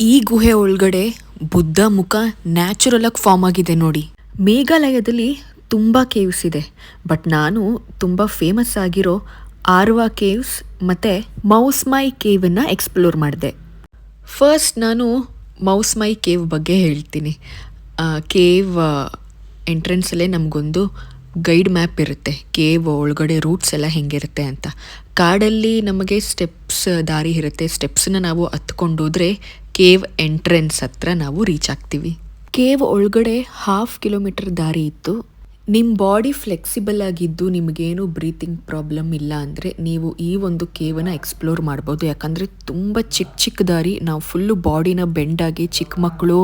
ಈ ಗುಹೆ ಒಳಗಡೆ ಬುದ್ಧ ಮುಖ ನ್ಯಾಚುರಲ್ ಆಗಿ ಫಾರ್ಮ್ ಆಗಿದೆ ನೋಡಿ. ಮೇಘಾಲಯದಲ್ಲಿ ತುಂಬ ಕೇವ್ಸ್ ಇದೆ, ಬಟ್ ನಾನು ತುಂಬ ಫೇಮಸ್ ಆಗಿರೋ ಆರ್ವಾ ಕೇವ್ಸ್ ಮತ್ತು ಮೌಸ್ಮೈ ಕೇವನ್ನು ಎಕ್ಸ್ಪ್ಲೋರ್ ಮಾಡಿದೆ. ಫಸ್ಟ್ ನಾನು ಮೌಸ್ಮೈ ಕೇವ್ ಬಗ್ಗೆ ಹೇಳ್ತೀನಿ. ಕೇವ್ ಎಂಟ್ರೆನ್ಸಲ್ಲೇ ನಮಗೊಂದು ಗೈಡ್ ಮ್ಯಾಪ್ ಇರುತ್ತೆ, ಕೇವ್ ಒಳಗಡೆ ರೂಟ್ಸ್ ಎಲ್ಲ ಹೆಂಗಿರುತ್ತೆ ಅಂತ. ಕಾಡಲ್ಲಿ ನಮಗೆ ಸ್ಟೆಪ್ಸ್ ದಾರಿ ಇರುತ್ತೆ, ಸ್ಟೆಪ್ಸನ್ನ ನಾವು ಹತ್ಕೊಂಡೋದ್ರೆ ಕೇವ್ ಎಂಟ್ರೆನ್ಸ್ ಹತ್ರ ನಾವು ರೀಚ್ ಆಗ್ತೀವಿ. ಕೇವ್ ಒಳಗಡೆ 1/2 ಕಿಲೋಮೀಟರ್ ದಾರಿ ಇತ್ತು. ನಿಮ್ಮ ಬಾಡಿ ಫ್ಲೆಕ್ಸಿಬಲ್ ಆಗಿದ್ದು ನಿಮಗೇನು ಬ್ರೀತಿಂಗ್ ಪ್ರಾಬ್ಲಮ್ ಇಲ್ಲ ಅಂದರೆ ನೀವು ಈ ಒಂದು ಕೇವನ್ನು ಎಕ್ಸ್ಪ್ಲೋರ್ ಮಾಡ್ಬೋದು. ಯಾಕಂದರೆ ತುಂಬ ಚಿಕ್ಕ ದಾರಿ, ನಾವು ಫುಲ್ಲು ಬಾಡಿನ ಬೆಂಡಾಗಿ, ಚಿಕ್ಕ ಮಕ್ಕಳು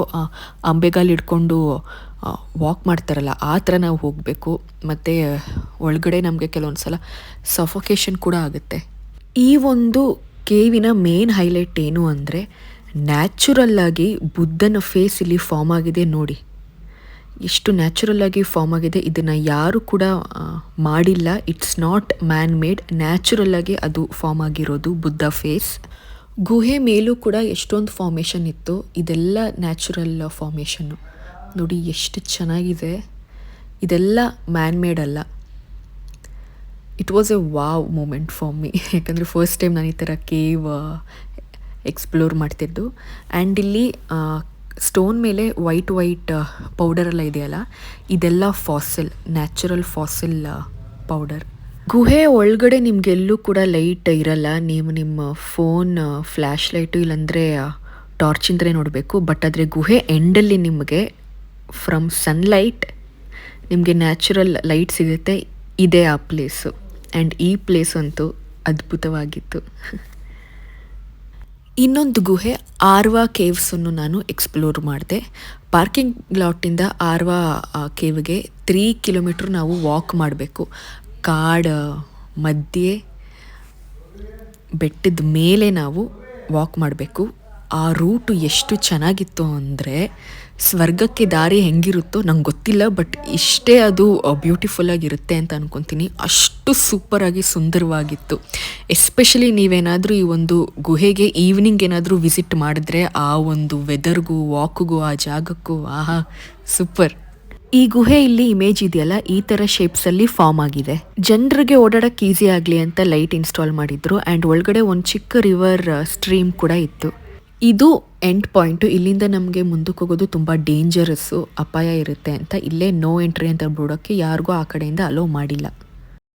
ಅಂಬೆಗಾಲು ಹಿಡ್ಕೊಂಡು ವಾಕ್ ಮಾಡ್ತಾರಲ್ಲ ಆ ಥರ ನಾವು ಹೋಗಬೇಕು. ಮತ್ತು ಒಳಗಡೆ ನಮಗೆ ಕೆಲವೊಂದು ಸಲ ಸಫೋಕೇಶನ್ ಕೂಡ ಆಗುತ್ತೆ. ಈ ಒಂದು ಕೇವಿನ ಮೇನ್ ಹೈಲೈಟ್ ಏನು ಅಂದರೆ ನ್ಯಾಚುರಲ್ಲಾಗಿ ಬುದ್ಧನ ಫೇಸ್ ಇಲ್ಲಿ ಫಾರ್ಮ್ ಆಗಿದೆ ನೋಡಿ. ಎಷ್ಟು ನ್ಯಾಚುರಲ್ಲಾಗಿ ಫಾರ್ಮ್ ಆಗಿದೆ, ಇದನ್ನು ಯಾರು ಕೂಡ ಮಾಡಿಲ್ಲ. ಇಟ್ಸ್ ನಾಟ್ ಮ್ಯಾನ್ ಮೇಡ್, ನ್ಯಾಚುರಲ್ಲಾಗಿ ಅದು ಫಾರ್ಮ್ ಆಗಿರೋದು ಬುದ್ಧ ಫೇಸ್. ಗುಹೆ ಮೇಲೂ ಕೂಡ ಎಷ್ಟೊಂದು ಫಾರ್ಮೇಷನ್ ಇತ್ತು, ಇದೆಲ್ಲ ನ್ಯಾಚುರಲ್ ಫಾರ್ಮೇಷನ್ನು ನೋಡಿ, ಎಷ್ಟು ಚೆನ್ನಾಗಿದೆ. ಇದೆಲ್ಲ ಮ್ಯಾನ್ ಮೇಡ್ ಅಲ್ಲ. It was a wow moment for me. ಯಾಕಂದರೆ ಫಸ್ಟ್ ಟೈಮ್ ನಾನು ಈ ಥರ ಕೇವ್ ಎಕ್ಸ್ಪ್ಲೋರ್ ಮಾಡ್ತಿದ್ದು. ಆ್ಯಂಡ್ ಇಲ್ಲಿ ಸ್ಟೋನ್ ಮೇಲೆ ವೈಟ್ ಪೌಡರೆಲ್ಲ ಇದೆಯಲ್ಲ, ಇದೆಲ್ಲ ಫಾಸಿಲ್, ನ್ಯಾಚುರಲ್ ಫಾಸಿಲ್ ಪೌಡರ್. ಗುಹೆ ಒಳಗಡೆ ನಿಮಗೆಲ್ಲೂ ಕೂಡ ಲೈಟ್ ಇರಲ್ಲ, ನೀವು ನಿಮ್ಮ ಫೋನ್ ಫ್ಲ್ಯಾಶ್ ಲೈಟು ಇಲ್ಲಾಂದರೆ ಟಾರ್ಚಿಂದರೆ ನೋಡಬೇಕು. ಬಟ್ ಆದರೆ ಗುಹೆ ಎಂಡಲ್ಲಿ ನಿಮಗೆ ಫ್ರಮ್ ಸನ್ಲೈಟ್ ನಿಮಗೆ ನ್ಯಾಚುರಲ್ ಲೈಟ್ ಸಿಗುತ್ತೆ. ಇದೇ ಆ ಪ್ಲೇಸು. ಆ್ಯಂಡ್ ಈ ಪ್ಲೇಸ್ ಅಂತೂ ಅದ್ಭುತವಾಗಿತ್ತು. ಇನ್ನೊಂದು ಗುಹೆ ಆರ್ವಾ ಕೇವ್ಸನ್ನು ನಾನು ಎಕ್ಸ್ಪ್ಲೋರ್ ಮಾಡಿದೆ. ಪಾರ್ಕಿಂಗ್ ಲಾಟಿಂದ ಆರ್ವಾ ಕೇವ್ಗೆ 3 ಕಿಲೋಮೀಟ್ರ್ ನಾವು ವಾಕ್ ಮಾಡಬೇಕು. ಕಾಡು ಮಧ್ಯೆ ಬೆಟ್ಟದ ಮೇಲೆ ನಾವು ವಾಕ್ ಮಾಡಬೇಕು. ಆ ರೂಟು ಎಷ್ಟು ಚೆನ್ನಾಗಿತ್ತು ಅಂದರೆ ಸ್ವರ್ಗಕ್ಕೆ ದಾರಿ ಹೆಂಗಿರುತ್ತೋ ನಂಗೆ ಗೊತ್ತಿಲ್ಲ, ಬಟ್ ಇಷ್ಟೇ ಅದು ಬ್ಯೂಟಿಫುಲ್ಲಾಗಿರುತ್ತೆ ಅಂತ ಅಂದ್ಕೊತೀನಿ. ಅಷ್ಟು ಸೂಪರಾಗಿ ಸುಂದರವಾಗಿತ್ತು. ಎಸ್ಪೆಷಲಿ ನೀವೇನಾದರೂ ಈ ಒಂದು ಗುಹೆಗೆ ಈವ್ನಿಂಗ್ ಏನಾದರೂ ವಿಸಿಟ್ ಮಾಡಿದ್ರೆ ಆ ಒಂದು ವೆದರ್ಗೂ ವಾಕ್ಗೂ ಆ ಜಾಗಕ್ಕೂ ಆಹಾ ಸೂಪರ್. ಈ ಗುಹೆ ಇಲ್ಲಿ ಇಮೇಜ್ ಇದೆಯಲ್ಲ, ಈ ಥರ ಶೇಪ್ಸಲ್ಲಿ ಫಾರ್ಮ್ ಆಗಿದೆ. ಜನರಿಗೆ ಓಡಾಡೋಕ್ಕೆ ಈಸಿ ಆಗಲಿ ಅಂತ ಲೈಟ್ ಇನ್ಸ್ಟಾಲ್ ಮಾಡಿದ್ರು. ಆ್ಯಂಡ್ ಒಳಗಡೆ ಒಂದು ಚಿಕ್ಕ ರಿವರ್ ಸ್ಟ್ರೀಮ್ ಕೂಡ ಇತ್ತು. ಇದು ಎಂಡ್ ಪಾಯಿಂಟು. ಇಲ್ಲಿಂದ ನಮಗೆ ಮುಂದಕ್ಕೆ ಹೋಗೋದು ತುಂಬ ಡೇಂಜರಸ್ಸು, ಅಪಾಯ ಇರುತ್ತೆ ಅಂತ ಇಲ್ಲೇ ನೋ ಎಂಟ್ರಿ ಅಂತ ಬೋರ್ಡಕ್ಕೆ ಯಾರಿಗೂ ಆ ಕಡೆಯಿಂದ ಅಲೋ ಮಾಡಿಲ್ಲ.